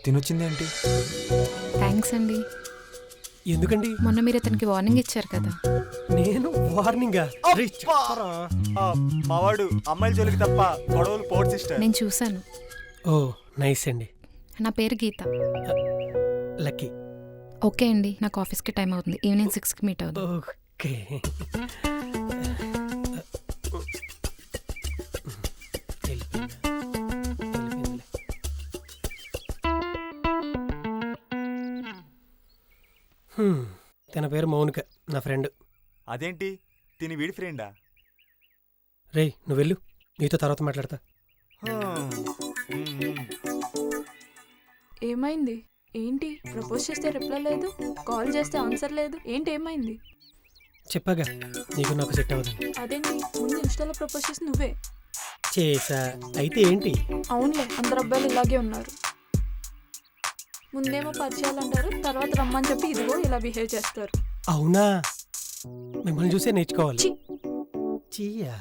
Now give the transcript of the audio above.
తినొచ్చింది ఏంటి? థ్యాంక్స్ అండి. ఎందుకండి? మొన్న మీరు అతనికి వార్నింగ్ ఇచ్చారు కదా. నేను వార్నింగా? మావాడు అమ్మాయిల జోలికి తప్ప గొడవలు పోడ్ సిస్టర్. నేను చూశాను. ఓ నైస్ అండి. నా పేరు గీత. లక్కీ. ఓకే అండి, నాకు ఆఫీస్కి టైం అవుతుంది. ఈవినింగ్ 6కి మీట్ అవుతుంది. ఓకే. తన పేరు మౌనిక, నా ఫ్రెండ్. అదేంటి తిని వీడి ఫ్రెండా? రేయ్ నువ్వు వెళ్ళు, నీతో తర్వాత మాట్లాడతా. ఏమైంది? ఏంటి ప్రపోజ్ చేస్తే రిప్లై లేదు, కాల్ చేస్తే ఆన్సర్ లేదు, ఏంటి ఏమైంది? చెప్పాగా నీకు నాకు సెట్ అవ్వదని. అదేంటి ముందు ఇన్స్టాలో ప్రపోజ్ చేసి నువ్వే చేసా, అయితే ఏంటి? అవునులే, అందరు అబ్బాయిలు ఇలాగే ఉన్నారు. ముందేమో పరిచయాలు అంటారు, తర్వాత రమ్మని చెప్పి ఇదిగో ఇలా బిహేవ్ చేస్తారు. అవునా? మిమ్మల్ని చూసే నేర్చుకోవాలి. ఛీ! చీయా